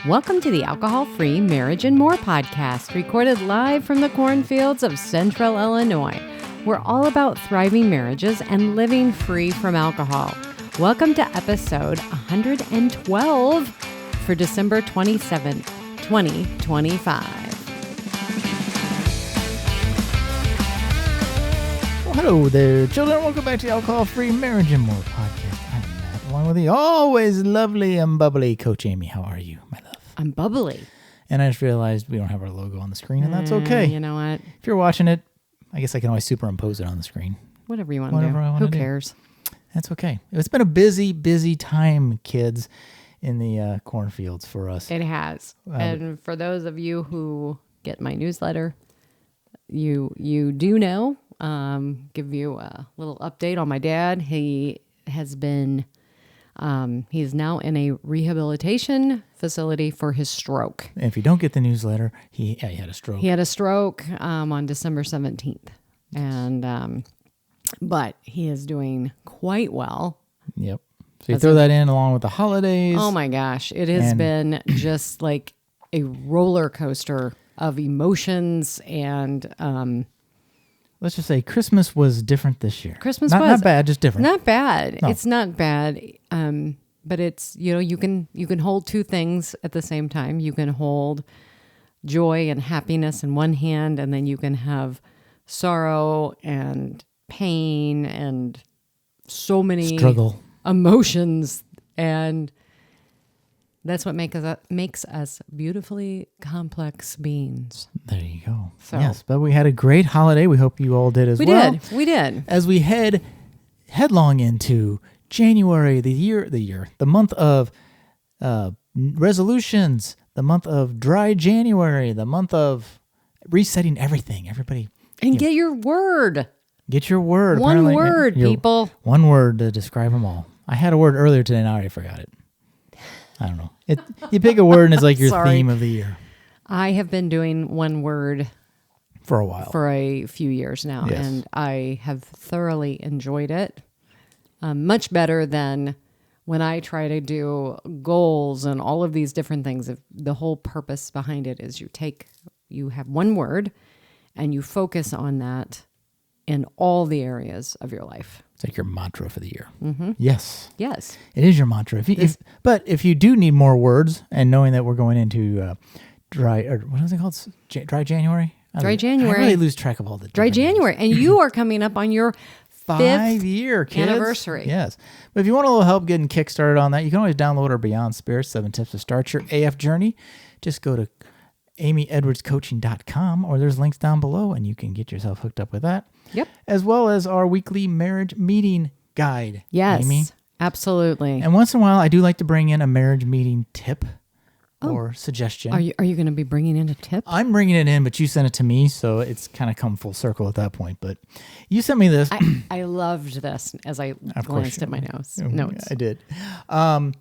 Welcome to the Alcohol-Free Marriage and More podcast, recorded live from the cornfields of Central Illinois. We're all about thriving marriages and living free from alcohol. Welcome to episode 112 for December 27th, 2025. Well, hello there, children. Welcome back to the Alcohol-Free Marriage and More podcast. I'm Matt, along with the always lovely and bubbly Coach Amy. How are you, my love? I'm bubbly. And I just realized we don't have our logo on the screen, and that's okay. You know what? If you're watching it, I guess I can always superimpose it on the screen. Whatever you want to do. Who cares? That's okay. It's been a busy time, kids, in the cornfields for us. It has. And for those of you who get my newsletter, you do know, give you a little update on my dad. He has been, he's now in a rehabilitation facility for his stroke. And if you don't get the newsletter, he had a stroke. He had a stroke on December 17th. And, but he is doing quite well. Yep. So you throw that in along with the holidays. Oh my gosh. It has been just like a roller coaster of emotions and, let's just say Christmas was different this year. Christmas was not bad, just different. Not bad. No. It's not bad. But it's, you can hold two things at the same time. You can hold joy and happiness in one hand, and then you can have sorrow and pain and so many struggle emotions, and that's what makes us beautifully complex beings. There you go. So, yes, but we had a great holiday. We hope you all did as well. We did. As we head headlong into January, the month of resolutions, the month of dry January, the month of resetting everything. Everybody. And get your word. Get your word. One Apparently, word, people. One word to describe them all. I had a word earlier today and I already forgot it. I don't know. You pick a word and it's like your theme of the year. I have been doing one word for a while. For a few years now. Yes. And I have thoroughly enjoyed it. Much better than when I try to do goals and all of these different things. The whole purpose behind it is you have one word and you focus on that in all the areas of your life. It's like your mantra for the year. Mm-hmm. Yes. Yes. It is your mantra. But if you do need more words, and knowing that we're going into what is it called? Dry January? Dry January. I really lose track of all the dry January. And you are coming up on your 5-year anniversary. Yes. But if you want a little help getting kickstarted on that, you can always download our Beyond Spirits 7 Tips to Start Your AF Journey. Just go to amyedwardscoaching.com, or there's links down below, and you can get yourself hooked up with that. Yep. As well as our weekly marriage meeting guide. Yes, Amy. Absolutely. And once in a while, I do like to bring in a marriage meeting tip or suggestion. Are you going to be bringing in a tip? I'm bringing it in, but you sent it to me, so it's kind of come full circle at that point. But you sent me this. I loved this as I glanced at my notes. I did. 10,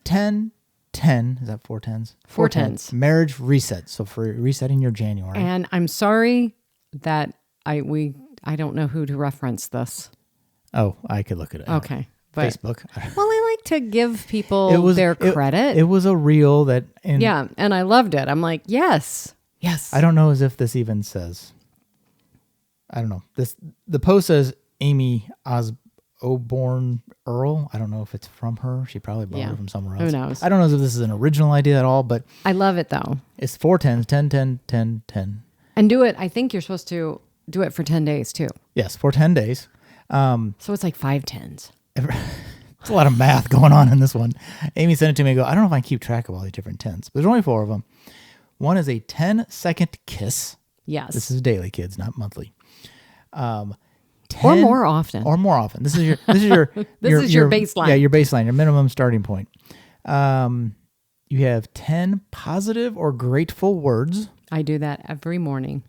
10, 10. Is that 4 tens? 4 tens. Marriage reset. So for resetting your January. And I'm sorry that I don't know who to reference this. Oh, I could look at it. Okay. But, Facebook. Well, I like to give people their credit. It was a reel that... yeah, and I loved it. I'm like, yes. I don't know as if this even says... I don't know. The post says Amy Osborne Earl. I don't know if it's from her. She probably bought it from somewhere else. Who knows? I don't know if this is an original idea at all, but... I love it, though. It's 4 tens, 10, 10, 10, 10. And do it. I think you're supposed to do it for 10 days, too. Yes, for 10 days. So it's like 5 tens. It's a lot of math going on in this one. Amy sent it to me and I don't know if I can keep track of all these different tens, but there's only 4 of them. One is a 10-second kiss. Yes. This is daily, kids, not monthly. 10, or more often. This is your your baseline. Yeah, your baseline, your minimum starting point. You have 10 positive or grateful words. I do that every morning.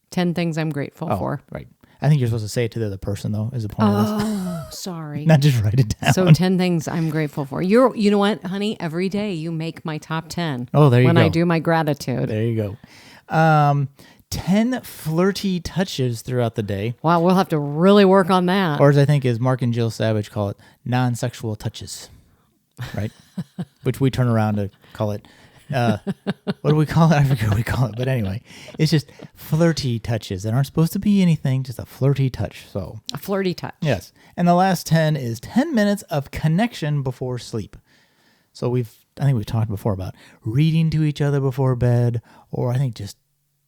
10 things I'm grateful for. Right. I think you're supposed to say it to the other person, though, is the point of this. Oh, sorry. Not just write it down. So 10 things I'm grateful for. You know what, honey? Every day you make my top 10. Oh, there you go. When I do my gratitude. There you go. 10 flirty touches throughout the day. Wow, we'll have to really work on that. Or as I think as Mark and Jill Savage call it, non-sexual touches. right? Which we turn around to call it. What do we call it? I forget what we call it. But anyway, it's just flirty touches that aren't supposed to be anything, just a flirty touch. So A flirty touch. yes. And the last 10 is 10 minutes of connection before sleep. So I think we've talked before about reading to each other before bed, or I think just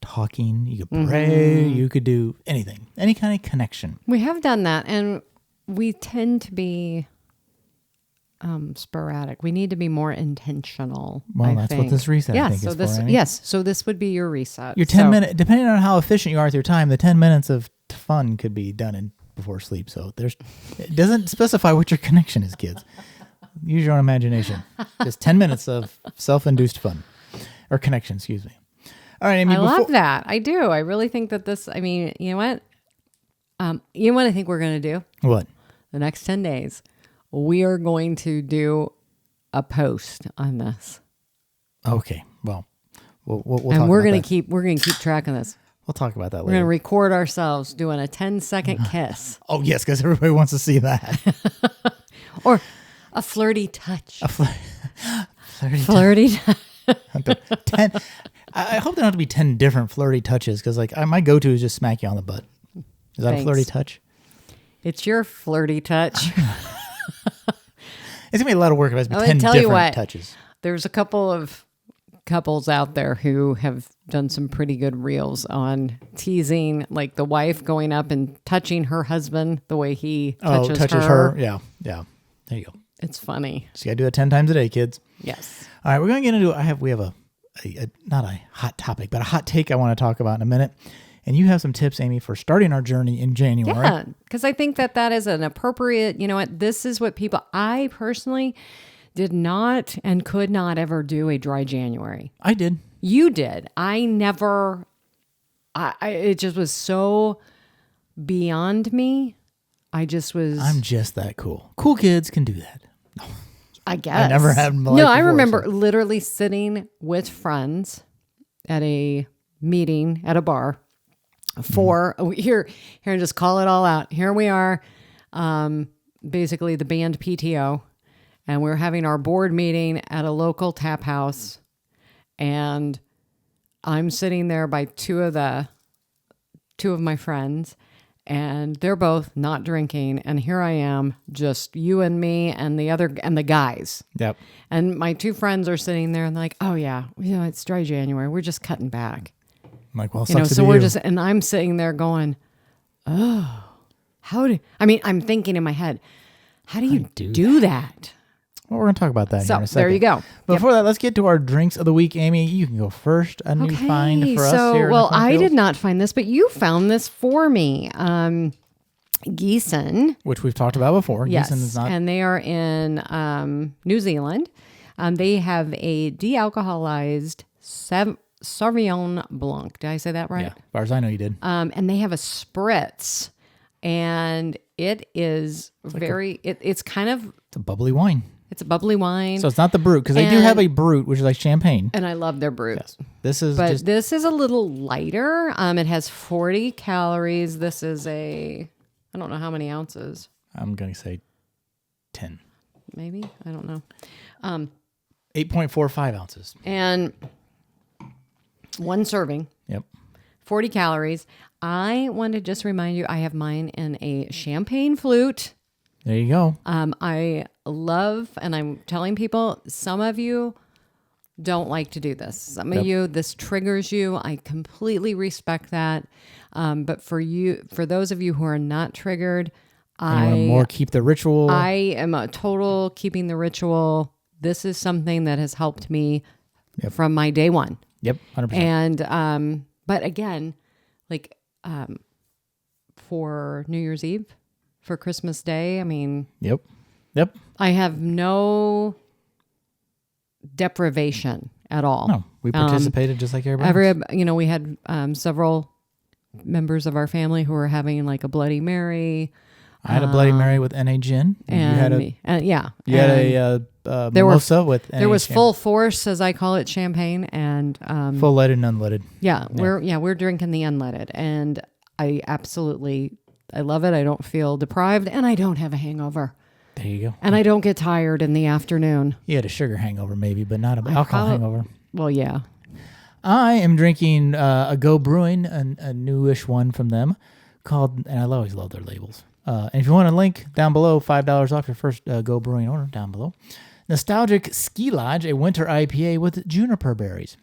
talking. You could pray. You could do anything, any kind of connection. We have done that, and we tend to be sporadic. We need to be more intentional. Well, I that's think. what this reset I think so is this, for. Amy. Yes, so this would be your reset. Your 10 minute, depending on how efficient you are with your time, the 10 minutes of fun could be done before sleep. So it doesn't specify what your connection is, kids. Use your own imagination. Just 10 minutes of self-induced fun or connection, excuse me. All right, Amy. I love that. I do. I really think that this, I mean, you know what? You know what I think we're going to do? What? The next 10 days, we are going to do a post on this. Okay. Well, we'll and talk we're about going that. to keep track of this. We'll talk about that We're going to later. record ourselves doing a 10-second kiss. Oh, yes, because everybody wants to see that. Or a flirty touch. Flirty Flirty touch. 10. I hope there don't have to be 10 different flirty touches, because my go-to is just smack you on the butt. Is that Thanks. a flirty touch? It's your flirty touch. It's going to be a lot of work if it has to be Let 10 me tell you different what. touches. There's a couple of couples out there who have done some pretty good reels on teasing, like the wife going up and touching her husband the way he touches her. Yeah. Yeah. There you go. It's funny. So you got to do that 10 times a day, kids. Yes. All right, we're going to get into we have a not a hot topic, but a hot take I want to talk about in a minute. And you have some tips, Amy, for starting our journey in January. Yeah, because I think that is an appropriate, you know what, this is what I personally did not and could not ever do a dry January. I did. You did. I never, it just was so beyond me. I'm just that cool. Cool kids can do that. I guess. I never had in my life No, I before, remember so. literally sitting with friends at a meeting at a bar for here, just call it all out. Here we are, basically the band PTO, and we're having our board meeting at a local tap house, and I'm sitting there by two of my friends, and they're both not drinking, and here I am, just you and me and the guys. Yep. And my two friends are sitting there and they're like, "Oh yeah, it's dry January. We're just cutting back." I'm like, well, it You know, sucks to so be we're you. just, and I'm sitting there going, "Oh, I'm thinking in my head, how do you do that?" Well, we're going to talk about that So here in a second. there you go. Before that, let's get to our drinks of the week. Amy, you can go first. A new find for us here. Well, in the I Cornfields, did not find this, but you found this for me. Giesen. which we've talked about before. Yes, Giesen is not. and they are in New Zealand. They have a de-alcoholized Sauvignon Blanc. Did I say that right? Yeah, as far as I know, you did. And they have a Spritz, and it is it's kind of, It's a bubbly wine. it's a bubbly wine. So it's not the brut, because they do have a brut, which is like champagne. And I love their brut. Yes. This is But just this is a little lighter. It has 40 calories. This is I don't know how many ounces. I'm going to say 10. Maybe. I don't know. 8.45 ounces. And one serving, Yep. 40 calories. I want to just remind you, I have mine in a champagne flute. There you go. I love, and I'm telling people, some of you don't like to do this. Some of you, this triggers you. I completely respect that. But for those of you who are not triggered, I want to more keep the ritual. I am a total keeping the ritual. This is something that has helped me from my day one. Yep, 100%. And, but again, like, for New Year's Eve, for Christmas Day, I mean, Yep. I have no deprivation at all. No, we participated just like everybody else. We had several members of our family who were having like a Bloody Mary. I had a Bloody Mary with NA gin. And you had there mimosa with NA there was champagne. full force, as I call it, champagne, and Full leaded and unleaded. we're drinking the unleaded, and I love it. I don't feel deprived, and I don't have a hangover. There you go. And I don't get tired in the afternoon. You had a sugar hangover maybe, but not an alcohol hangover. Well, yeah. I am drinking a Go Brewing, a newish one from them called, and I always love their labels. And if you want a link down below, $5 off your first Go Brewing order down below. Nostalgic Ski Lodge, a winter IPA with juniper berries.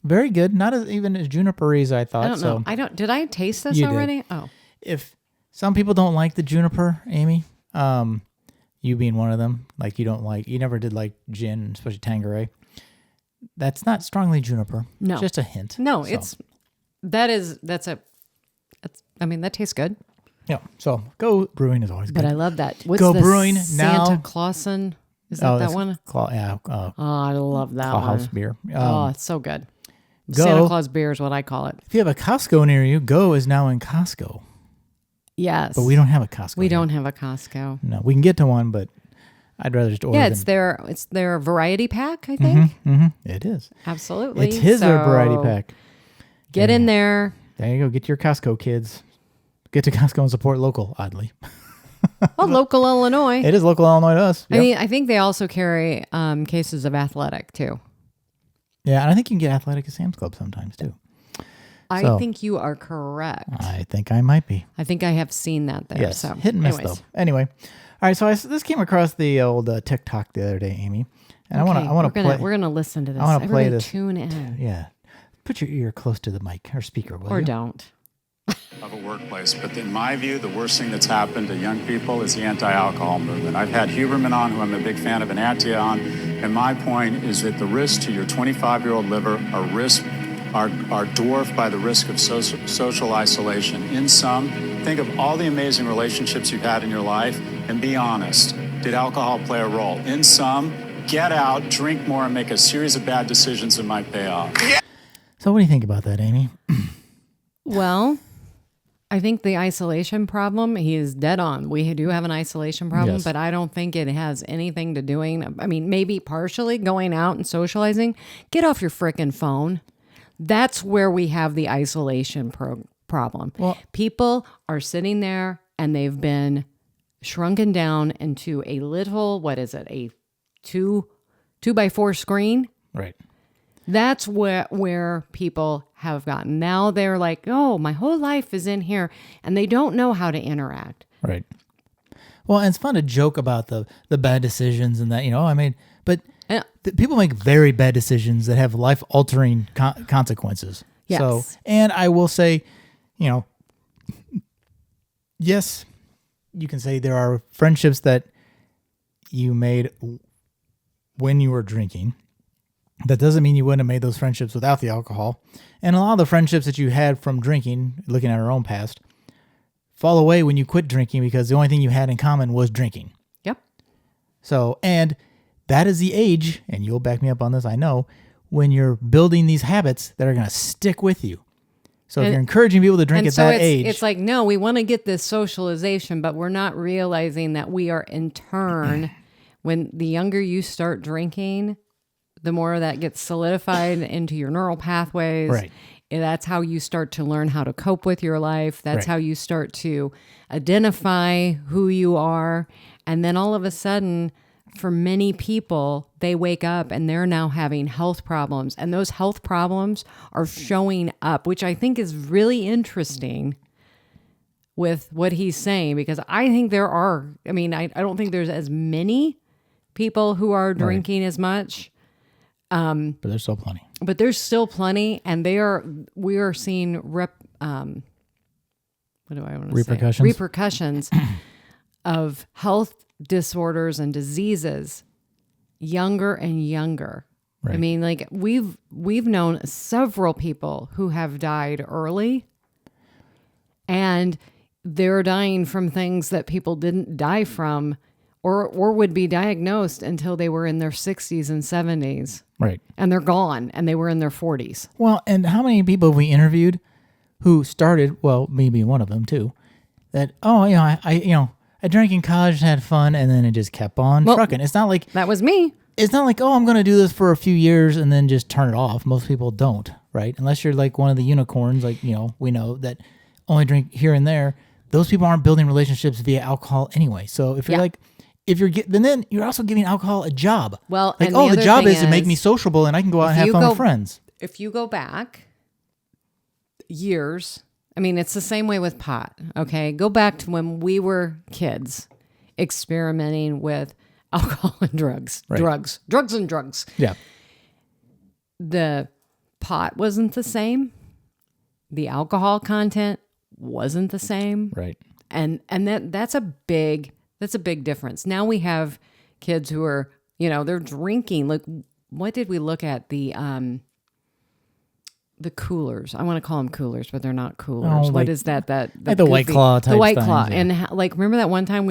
Very good. Not even as juniper-y as I thought. I don't know. Did I taste this You already? did. Oh. If some people don't like the juniper, Amy, you being one of them, like you never did like gin, especially Tanqueray. That's not strongly juniper. No. Just a hint. No, that tastes good. Yeah. So Go Brewing is always good. But I love that. What's Go the Brewing Santa now. Clausen? Is that one? Oh, I love that one. House beer. It's so good. Go, Santa Claus beer is what I call it. If you have a Costco near you, Go is now in Costco. Yes. But we don't have a Costco. We don't have a Costco. No, we can get to one, but I'd rather just order. Yeah, it's their variety pack, I think. It is. Absolutely. It's their variety pack. Get in there. There you go. Get your Costco, kids. Get to Costco and support local, oddly. Well, local Illinois. It is local Illinois to us. Yep. I mean, I think they also carry cases of Athletic, too. Yeah, and I think you can get Athletic at Sam's Club sometimes, too. I think you are correct. I think I might be. I think I have seen that there. Yes, So, hit and miss, though. Anyway. All right, so this came across the old TikTok the other day, Amy. And I want to play. We're going to listen to this. I want to play this. Tune in. Yeah. Put your ear close to the mic or speaker, will you? Or don't. Of a workplace, but in my view, the worst thing that's happened to young people is the anti-alcohol movement. I've had Huberman on, who I'm a big fan of, and Attia on, and my point is that the risks to your 25-year-old liver are dwarfed by the risk of social isolation. In sum, think of all the amazing relationships you've had in your life, and be honest. Did alcohol play a role? In sum, get out, drink more, and make a series of bad decisions that might pay off. So what do you think about that, Amy? Well, I think the isolation problem, he is dead on. We do have an isolation problem, Yes. but I don't think it has anything to doing. I mean, maybe partially going out and socializing. Get off your frickin' phone. That's where we have the isolation problem. Well, people are sitting there and they've been shrunken down into a little, what is it, a 2x4 screen? Right. That's where people have gotten. Now they're like, oh, my whole life is in here, and they don't know how to interact. Right. Well, and it's fun to joke about the bad decisions and that, but people make very bad decisions that have life-altering consequences. Yes. So, and I will say, yes, you can say there are friendships that you made when you were drinking. That doesn't mean you wouldn't have made those friendships without the alcohol. And a lot of the friendships that you had from drinking, looking at our own past, fall away when you quit drinking because the only thing you had in common was drinking. Yep. So, and that is the age, and you'll back me up on this, I know, when you're building these habits that are going to stick with you. So if you're encouraging people to drink at that age. It's like, no, we want to get this socialization, but we're not realizing that we are in turn, when the younger you start drinking, the more that gets solidified into your neural pathways. Right. And that's how you start to learn how to cope with your life. That's how you start to identify who you are. And then all of a sudden, for many people, they wake up and they're now having health problems. And those health problems are showing up, which I think is really interesting with what he's saying. Because I think I don't think there's as many people who are drinking as much. But there's still plenty. But there's still plenty, and we are seeing repercussions of health disorders and diseases younger and younger. Right. I mean, like we've known several people who have died early, and they're dying from things that people didn't die from or would be diagnosed until they were in their 60s and 70s. Right. And they're gone, and they were in their 40s. Well, and how many people have we interviewed who started, well, maybe one of them too, that, I drank in college and had fun, and then it just kept on trucking. It's not like... That was me. It's not like, I'm going to do this for a few years and then just turn it off. Most people don't, right? Unless you're like one of the unicorns, like, we know that only drink here and there. Those people aren't building relationships via alcohol anyway. So if you're like... if you're then you're also giving alcohol a job. Well, like, and oh, the other job thing is to make me sociable and I can go out and have fun with friends. If you go back years, I mean, it's the same way with pot. Okay, go back to when we were kids, experimenting with alcohol and drugs, Right. drugs and drugs. Yeah. The pot wasn't the same. The alcohol content wasn't the same. Right. And that's a big difference. Now we have kids who are, they're drinking. Like, what did we look at? The coolers. I want to call them coolers, but they're not coolers. What is that? Like the White Claw type. The White things, Claw. yeah. And remember that one time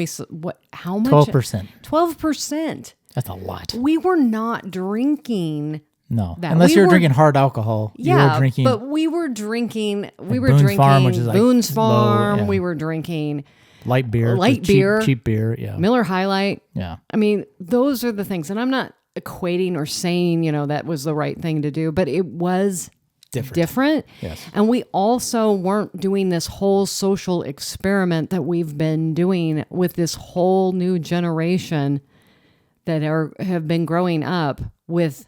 how much? 12%. 12%. That's a lot. We were not drinking. No, that. unless you're drinking hard alcohol. Yeah, you're drinking. but we were drinking. We were Boone's drinking Farm, which is like Boone's low, Farm. yeah. We were drinking light beer, cheap beer. Yeah, Miller High Life. yeah. I mean, those are the things, and I'm not equating or saying that was the right thing to do, but it was different. Yes, and we also weren't doing this whole social experiment that we've been doing with this whole new generation that have been growing up with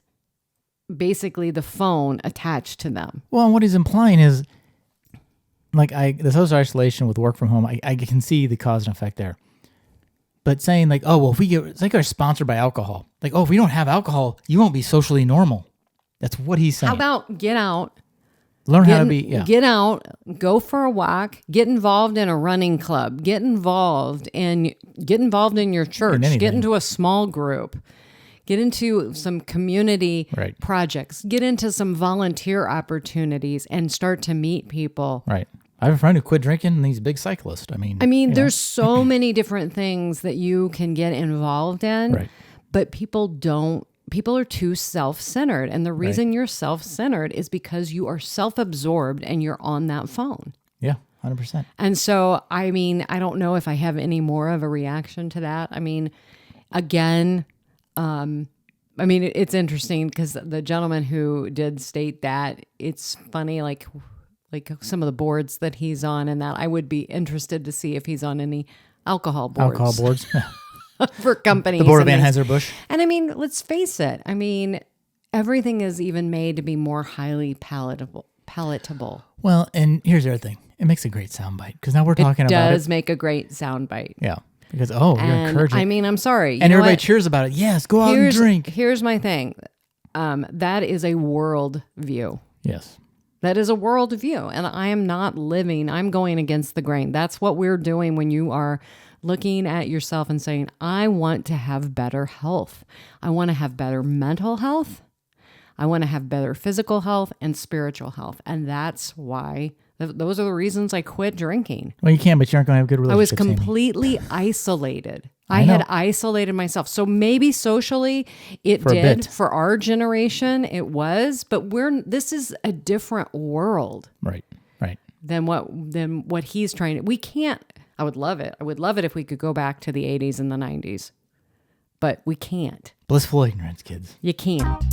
basically the phone attached to them. Well, and what he's implying is, like, the social isolation with work from home, I can see the cause and effect there. But saying like, oh, well, if it's like we're sponsored by alcohol. Like, oh, if we don't have alcohol, you won't be socially normal. That's what he's saying. How about get out? Learn how to be, Get out, go for a walk, get involved in a running club, get involved in your church, get into a small group. Get into some community projects. Get into some volunteer opportunities and start to meet people. Right. I have a friend who quit drinking and he's a big cyclist. I mean, there's so many different things that you can get involved in, right. but people are too self-centered. And the reason you're self-centered is because you are self-absorbed and you're on that phone. Yeah, 100%. And so, I mean, I don't know if I have any more of a reaction to that. I mean, again, it's interesting because the gentleman who did state that, it's funny, like some of the boards that he's on, and that I would be interested to see if he's on any alcohol boards. For companies. The board of Anheuser-Busch. And I mean, let's face it. I mean, everything is even made to be more highly palatable. Well, and here's the other thing. It makes a great soundbite because now we're talking about it. It does make a great soundbite. Yeah. Because, you're encouraging. I mean, I'm sorry. And everybody cheers about it. Yes, go out and drink. Here's my thing. That is a world view. Yes. That is a world view. And I'm going against the grain. That's what we're doing when you are looking at yourself and saying, I want to have better health. I want to have better mental health. I want to have better physical health and spiritual health. And that's why those are the reasons I quit drinking. Well, you can, but you aren't going to have good relationships. I was completely isolated. I had isolated myself. So maybe socially it did for our generation. It was, but this is a different world. Right. Than what he's trying to. We can't. I would love it. I would love it if we could go back to the 80s and the 90s. But we can't. Blissful ignorance, kids. You can't.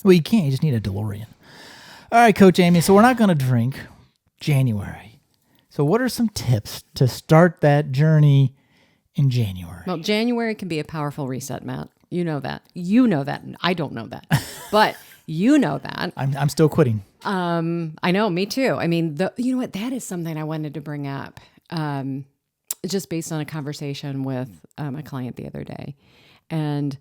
Well, you can't. You just need a DeLorean. All right, Coach Amy. So we're not going to drink January. So what are some tips to start that journey in January? Well, January can be a powerful reset, Matt. You know that. I don't know that. But you know that. I'm still quitting. I know, me too. I mean, you know what? That is something I wanted to bring up. Just based on a conversation with a client the other day. And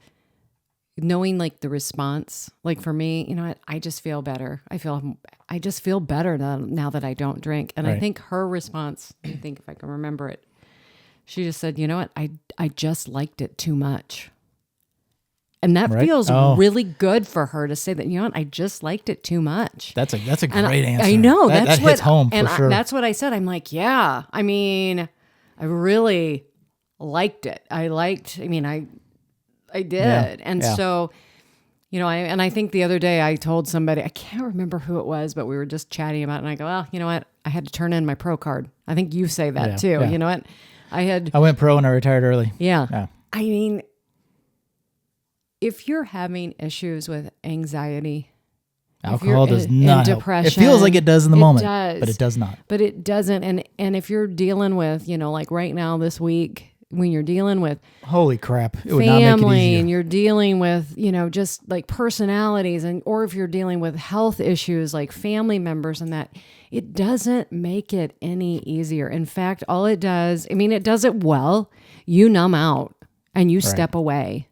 knowing like the response, like for me, you know what? I just feel better. I just feel better now that I don't drink. And I think her response, I think if I can remember it, she just said, you know what? I just liked it too much. And that feels really good for her to say that, you know what? I just liked it too much. That's a great answer. I know. That hits home for sure. That's what I said. I'm like, yeah, I mean, I really liked it. I did. Yeah. And so, you know, I think the other day I told somebody, I can't remember who it was, but we were just chatting about it. And I go, well, you know what? I had to turn in my pro card. I think you say that too. Yeah. You know what? I went pro and I retired early. Yeah. I mean, if you're having issues with anxiety, alcohol does not help. Depression, it feels like it does in the moment, does, but it does not. But it doesn't. And if you're dealing with, you know, like right now this week, when you're dealing with Holy crap. It would not make it family easier. and you're dealing with, just like personalities or if you're dealing with health issues like family members and that, it doesn't make it any easier. In fact, all it does, it does it well. You numb out and you step away.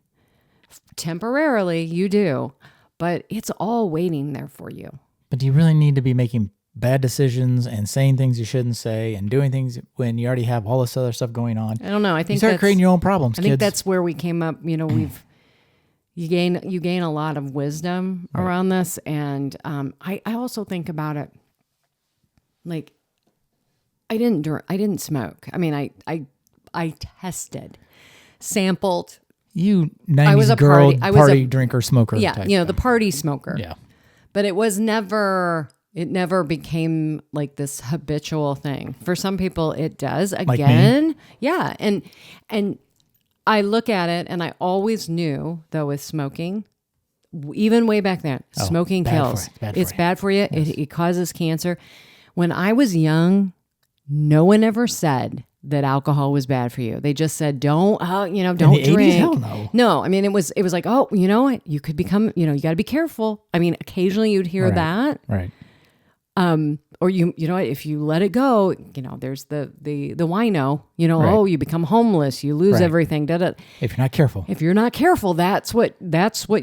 Temporarily, you do, but it's all waiting there for you. But do you really need to be making bad decisions and saying things you shouldn't say and doing things when you already have all this other stuff going on? I don't know. I think you start creating your own problems, I kids. think that's where we came up. You gain a lot of wisdom around this, and I also think about it like I didn't smoke. I tested, sampled. You 90s I was a girl party drinker smoker. Yeah, type the party smoker. Yeah. But it never became like this habitual thing. For some people it does. Again, yeah. And I look at it and I always knew though with smoking, even way back then, smoking kills. It's bad for you. Yes. It causes cancer. When I was young, no one ever said that alcohol was bad for you. They just said, don't drink. 80s? Hell no. No, it was like, oh, you know what? You could become, you got to be careful. Occasionally you'd hear that. Right. Or you know what, if you let it go, there's the wino, oh, you become homeless, you lose everything. If you're not careful. If you're not careful, that's what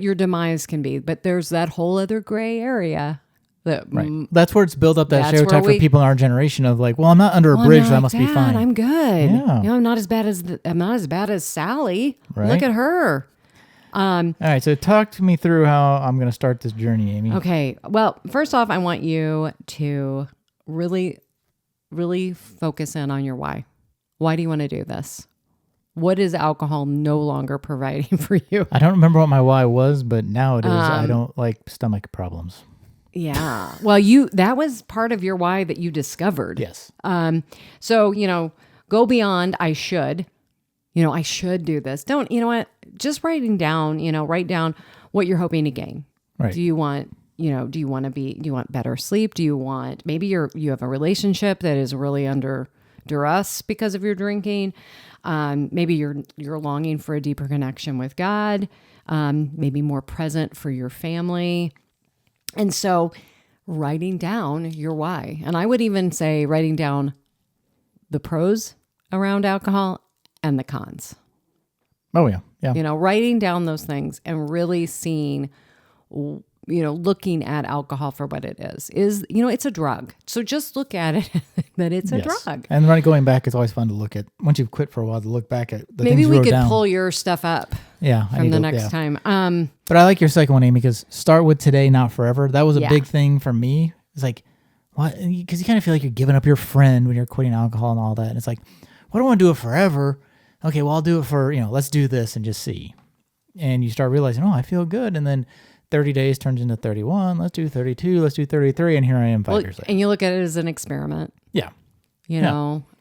your demise can be. But there's that whole other gray area. That's where it's built up that That's stereotype where for people in our generation of like, well, I'm not under a bridge, so I must be fine. I'm good. Yeah. I'm not as bad as Sally. Right. Look at her. All right, so talk me through how I'm going to start this journey, Amy. Okay. Well, first off, I want you to really, really focus in on your why. Why do you want to do this? What is alcohol no longer providing for you? I don't remember what my why was, but now it is. I don't like stomach problems. Yeah. Well, that was part of your why that you discovered. Yes. So, go beyond I should. I should do this. Don't, just write down what you're hoping to gain. Right. Do you want better sleep? Do you want, maybe you have a relationship that is really under duress because of your drinking. Maybe you're longing for a deeper connection with God. Maybe more present for your family. And so writing down your why. And I would even say writing down the pros around alcohol and the cons. Oh, yeah. Yeah. Writing down those things and really seeing, looking at alcohol for what it is, it's a drug. So just look at it that it's a drug. And going back, it's always fun to look at, once you've quit for a while, to look back at the Maybe things you we wrote could down. pull your stuff up from the next time. But I like your second one, Amy, because start with today, not forever. That was a Yeah. big thing for me. It's like, what? Because you kind of feel like you're giving up your friend when you're quitting alcohol and all that. And it's like, well, I don't want to do it forever. Okay, well, I'll do it for, let's do this and just see. And you start realizing, I feel good. And then 30 days turns into 31. Let's do 32. Let's do 33. And here I am 5 years later. And you look at it as an experiment. Yeah.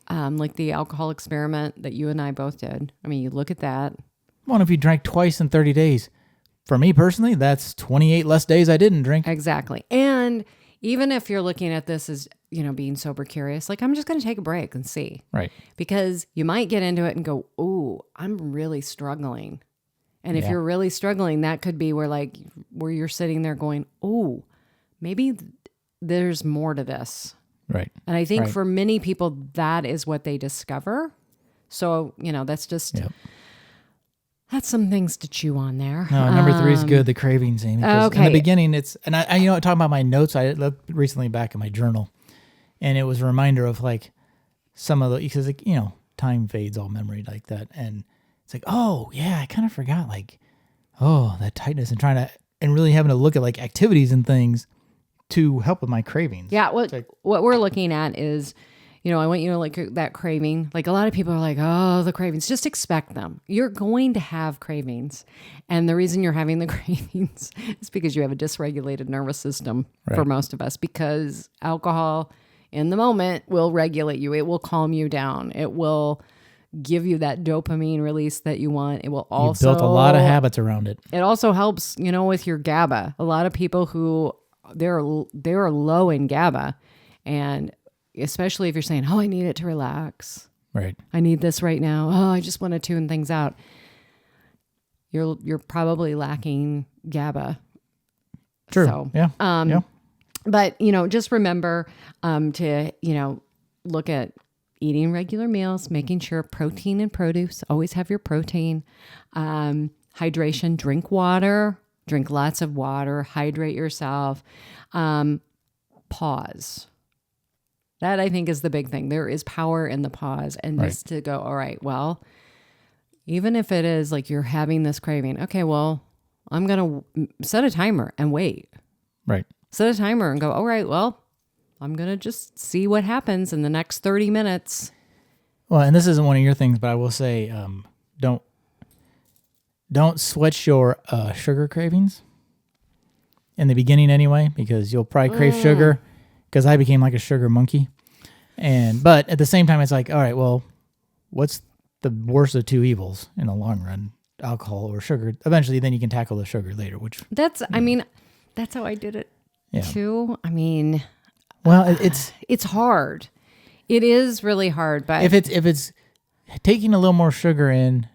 Like the alcohol experiment that you and I both did. You look at that. Well, if you drank twice in 30 days, for me personally, that's 28 less days I didn't drink. Exactly. And even if you're looking at this as, being sober curious, like I'm just going to take a break and see. Right. Because you might get into it and go, ooh, I'm really struggling. And if you're really struggling, that could be where you're sitting there going, ooh, maybe there's more to this. Right. And I think for many people, that is what they discover. So, that's just... Yep. That's some things to chew on there. No, number 3 is good. The cravings, Amy. Okay. In the beginning, I talking about my notes. I looked recently back at my journal, and it was a reminder of some of the, because time fades all memory like that, and it's like, oh yeah, I kind of forgot that tightness and really having to look at activities and things to help with my cravings. Yeah. What we're looking at is, I want you to look at that craving. A lot of people are like, oh, the cravings, just expect them. You're going to have cravings. And the reason you're having the cravings is because you have a dysregulated nervous system for most of us, because alcohol in the moment will regulate you. It will calm you down. It will give you that dopamine release that you want. It will also... You built a lot of habits around it. It also helps, with your GABA. A lot of people who, they're low in GABA, and especially if you're saying, oh, I need it to relax. Right. I need this right now. Oh, I just want to tune things out. You're probably lacking GABA. True. So, yeah. Yeah. But, just remember to, look at eating regular meals, making sure protein and produce, always have your protein. Hydration, drink water, drink lots of water, hydrate yourself. Pause. That I think is the big thing. There is power in the pause and just to go, all right, well, even if it is like you're having this craving, okay, well, I'm going to set a timer and wait. Right. Set a timer and go, all right, well, I'm going to just see what happens in the next 30 minutes. Well, and this isn't one of your things, but I will say, don't switch your sugar cravings in the beginning anyway, because you'll probably crave sugar, because I became like a sugar monkey. But at the same time, it's like, all right, well, what's the worst of two evils in the long run? Alcohol or sugar. Eventually, then you can tackle the sugar later, which... That's how I did it too. I mean... Well, it's hard. It is really hard, but... If it's taking a little more sugar in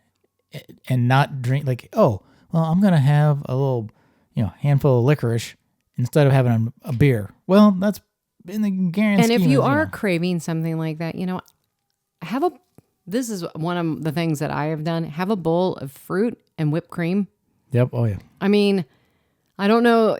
and not drink, like, oh, well, I'm going to have a little, handful of licorice instead of having a beer. Well, that's in the grand scheme. And if you are craving something like that, this is one of the things that I have done. Have a bowl of fruit and whipped cream. Yep. Oh, yeah. I mean, I don't know.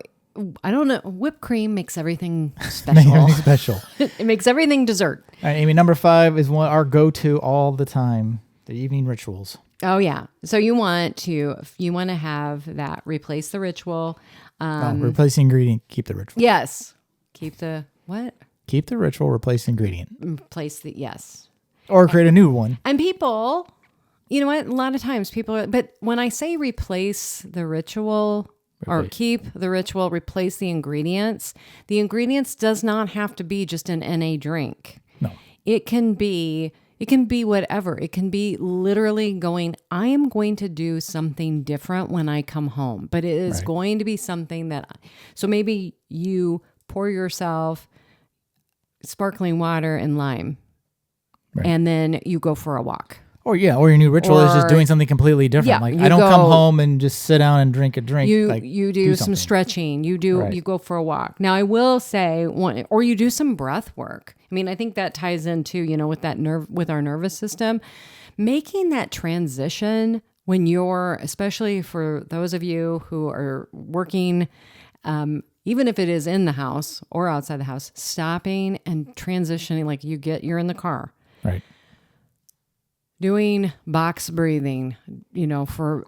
Whipped cream makes everything special. It makes everything dessert. All right, Amy, number 5 is our go-to all the time, the evening rituals. Oh, yeah. So you want to have that replace the ritual. Replace the ingredient, keep the ritual. Yes. Keep the what? Keep the ritual, replace the ingredient. Replace the, yes. Or create a new one. And people, you know what? A lot of times but when I say replace the ritual or keep the ritual, replace the ingredients does not have to be just an NA drink. No. It can be whatever. It can be literally I am going to do something different when I come home, but it is going to be something so maybe you pour yourself sparkling water and lime, and then you go for a walk. Or your new ritual is just doing something completely different. Yeah, like I don't come home and just sit down and drink a drink. You do some stretching. You go for a walk. Now I will say or you do some breath work. I mean, I think that ties into, with our nervous system, making that transition when especially for those of you who are working, even if it is in the house or outside the house, stopping and transitioning, like you're in the car. Right. Doing box breathing, for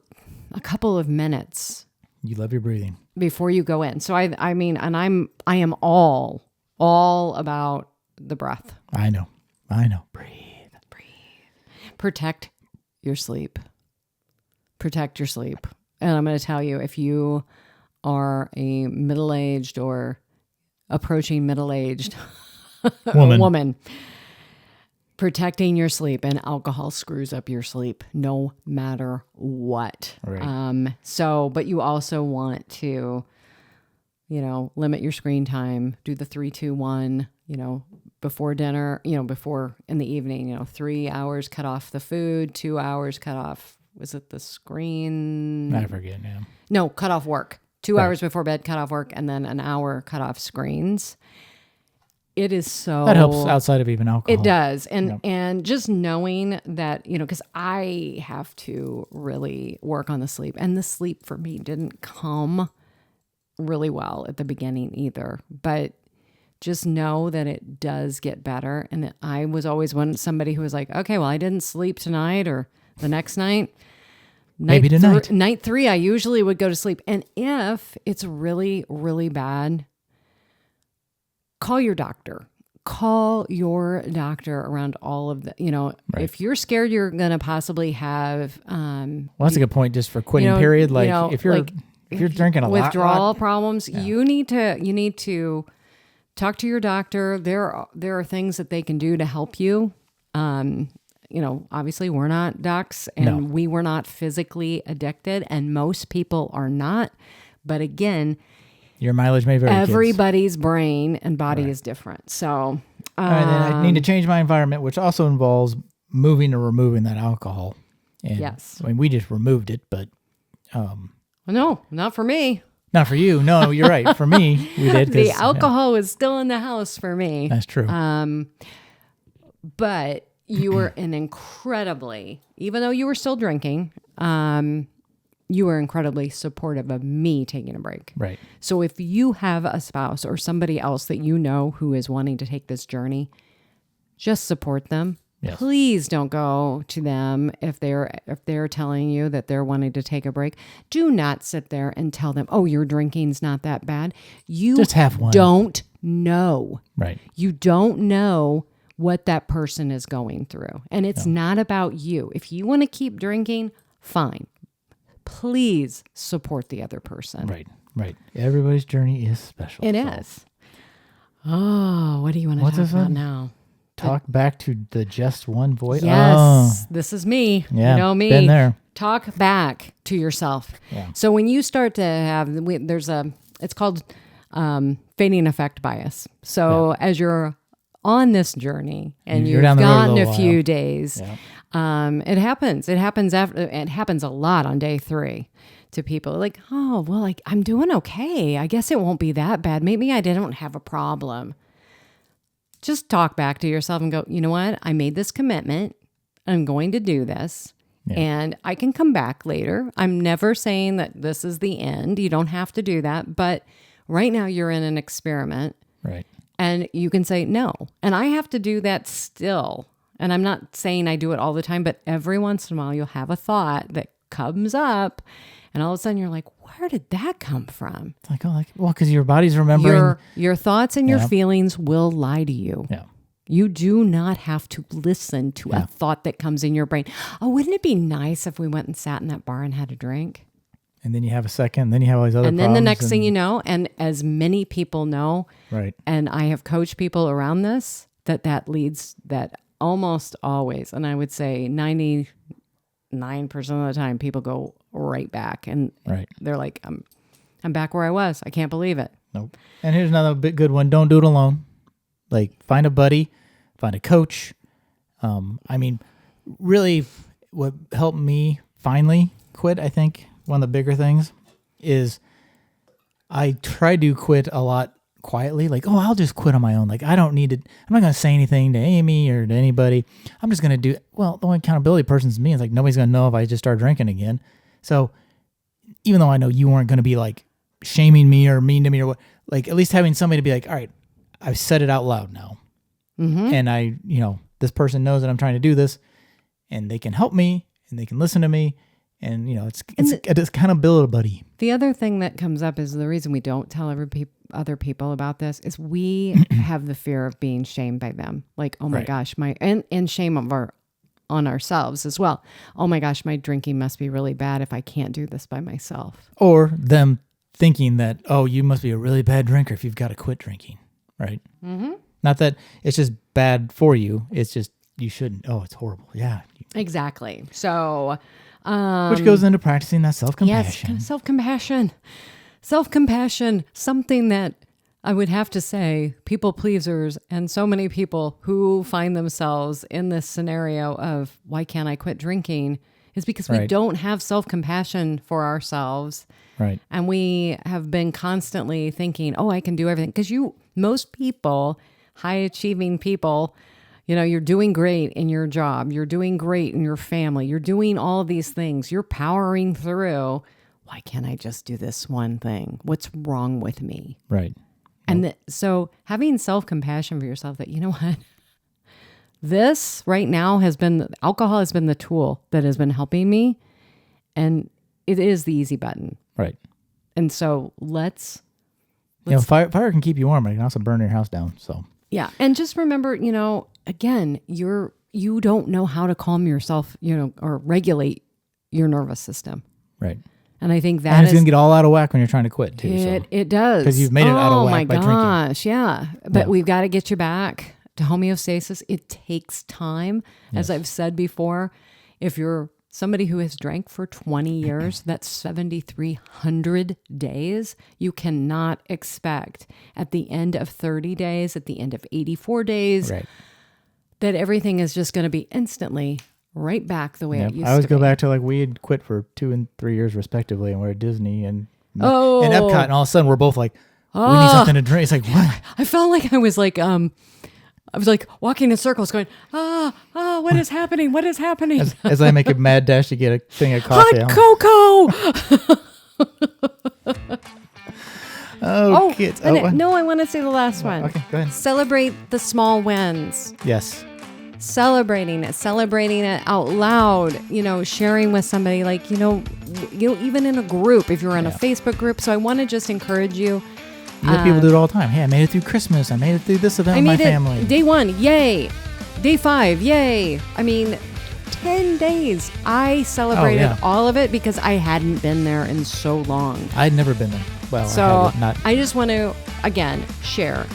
a couple of minutes. You love your breathing. Before you go in. So I am all about the breath. I know. Breathe. Protect your sleep. And I'm going to tell you, if you are a middle-aged or approaching middle-aged woman, protecting your sleep, and alcohol screws up your sleep no matter what. Right. But you also want to, limit your screen time, do the 3-2-1, before dinner, before in the evening, 3 hours cut off the food, 2 hours cut off, was it the screen? I forget now. No, cut off work. 2 hours before bed, cut off work, and then an hour cut off screens. It is so... That helps outside of even alcohol. It does. And just knowing that, because I have to really work on the sleep. And the sleep for me didn't come really well at the beginning either. But just know that it does get better. And that I was always somebody who was like, okay, well, I didn't sleep tonight or the next night. Maybe tonight. Night 3, I usually would go to sleep. And if it's really, really bad... Call your doctor around all of the, if you're scared you're going to possibly have, well, that's a good point just for quitting period. Like if you're drinking a lot. Withdrawal problems, you need to talk to your doctor. There are things that they can do to help you. Obviously we're not docs and we were not physically addicted and most people are not. But again, your mileage may vary. Everybody's brain and body is different. So, all right, then I need to change my environment, which also involves moving or removing that alcohol. And, Yes. I mean, we just removed it, but No, not for me. not for you. No, you're right. For me, we did. The alcohol is still in the house for me. That's true. But you were even though you were still drinking, you were incredibly supportive of me taking a break. Right. So if you have a spouse or somebody else that you know who is wanting to take this journey, just support them. Yes. Please don't go to them if they're telling you that they're wanting to take a break. Do not sit there and tell them, "Oh, your drinking's not that bad." You just have one. Don't know. Right. You don't know what that person is going through. And it's not about you. If you want to keep drinking, fine. Please support the other person. Right. Right. Everybody's journey is special. It is. Oh, what do you want to talk about now? Talk back to the just one voice. Yes, this is me. Yeah, you know me. been there. Talk back to yourself. Yeah. So when you start to have, it's called fading effect bias. So as you're on this journey and You're you've down the road a gotten little a few while. days, Yeah. it happens. It happens a lot on day 3 to people like, oh, well, like I'm doing okay. I guess it won't be that bad. Maybe I didn't have a problem. Just talk back to yourself and go, you know what? I made this commitment. I'm going to do this. Yeah. And I can come back later. I'm never saying that this is the end. You don't have to do that. But right now you're in an experiment. Right. And you can say no. And I have to do that still. And I'm not saying I do it all the time, but every once in a while you'll have a thought that comes up. And all of a sudden you're like, where did that come from? It's like, because your body's remembering. Your thoughts and your feelings will lie to you. Yeah. You do not have to listen to a thought that comes in your brain. Oh, wouldn't it be nice if we went and sat in that bar and had a drink? And then you have a second, then you have all these other And problems. then the next thing you know, and as many people know, right. and I have coached people around this, that leads that almost always, and I would say 99% of the time, people go right back. And they're like, I'm back where I was. I can't believe it. Nope. And here's another big good one. Don't do it alone. Like find a buddy, find a coach. I mean, really what helped me finally quit, I think one of the bigger things is I tried to quit a lot quietly. Like, oh, I'll just quit on my own. Like I don't need to, I'm not going to say anything to Amy or to anybody. I'm just going to do, well, the only accountability person is me. It's like, nobody's going to know if I just start drinking again. So even though I know you weren't going to be like shaming me or mean to me or what, like at least having somebody to be like, all right, I've said it out loud now. Mm-hmm. And this person knows that I'm trying to do this and they can help me and they can listen to me. And, it's kind of build a buddy. The other thing that comes up is the reason we don't tell other people about this is we have the fear of being shamed by them. Like, oh my gosh, and shame on ourselves as well. Oh my gosh, my drinking must be really bad if I can't do this by myself. Or them thinking that, oh, you must be a really bad drinker if you've got to quit drinking, right? Mm-hmm. Not that it's just bad for you. It's just you shouldn't. Oh, it's horrible. Yeah. Exactly. So... which goes into practicing that self-compassion. Yes, self-compassion, something that I would have to say people pleasers and so many people who find themselves in this scenario of why can't I quit drinking is because we don't have self-compassion for ourselves. Right. And we have been constantly thinking, oh, I can do everything. Because most people, high-achieving people, you're doing great in your job. You're doing great in your family. You're doing all these things. You're powering through. Why can't I just do this one thing? What's wrong with me? Right. And so having self-compassion for yourself that, you know what? This right now alcohol has been the tool that has been helping me. And it is the easy button. Right. And so let's fire can keep you warm, but it can also burn your house down. So. Yeah. And just remember, again, you don't know how to calm yourself, or regulate your nervous system. Right. And I think it's going to get all out of whack when you're trying to quit too. It does. Because you've made it out of whack by drinking. Oh my gosh. Yeah. But we've got to get you back to homeostasis. It takes time. As I've said before, if you're somebody who has drank for 20 years, that's 7,300 days. You cannot expect at the end of 30 days, at the end of 84 days, that everything is just going to be instantly right back the way it used to be. I always go back to like we had quit for 2 and 3 years respectively, and we're at Disney and Epcot, and all of a sudden we're both like, we need something to drink. It's like, what? I felt like I was like walking in circles going, what is happening? What is happening? As I make a mad dash to get a thing of coffee. Hot cocoa! Kids. No, I want to say the last one. Okay, go ahead. Celebrate the small wins. Yes. Celebrating it out loud, sharing with somebody, like, even in a group, if you're in a Facebook group. So I want to just encourage you. You have people do it all the time. Hey, I made it through Christmas. I made it through this event with my family. Day 1, yay. Day 5, yay. 10 days. I celebrated all of it because I hadn't been there in so long. I'd never been there. Well, so I just want to, again, share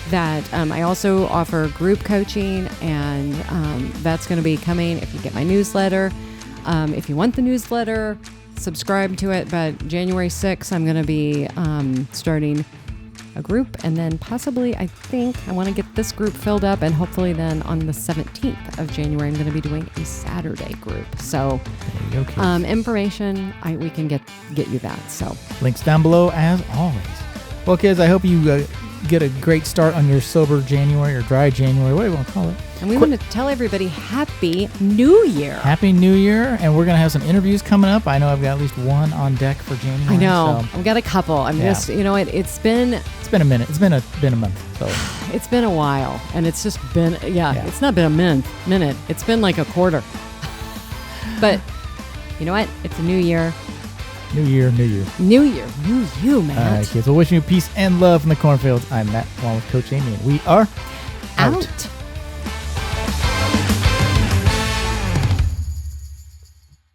that I also offer group coaching, and that's going to be coming if you get my newsletter. If you want the newsletter, subscribe to it. But January 6th, I'm going to be starting a group, and then possibly, I want to get this group filled up, and hopefully then on the 17th of January, I'm going to be doing a Saturday group. So information, we can get you that. So links down below as always. Well, kids, I hope you get a great start on your sober January or dry January, what do you want to call it? And we want to tell everybody Happy New Year. Happy New Year. And we're going to have some interviews coming up. I know I've got at least one on deck for January. I know. So. I've got a couple. I'm just, it's been a minute. It's been a month. So it's been a while. And it's just been, it's not been a minute. It's been like a quarter. But you know what? It's a new year. New year. New you, Matt. All right, kids. Well, wishing you peace and love from the cornfields. I'm Matt, along with Coach Amy, and we are out.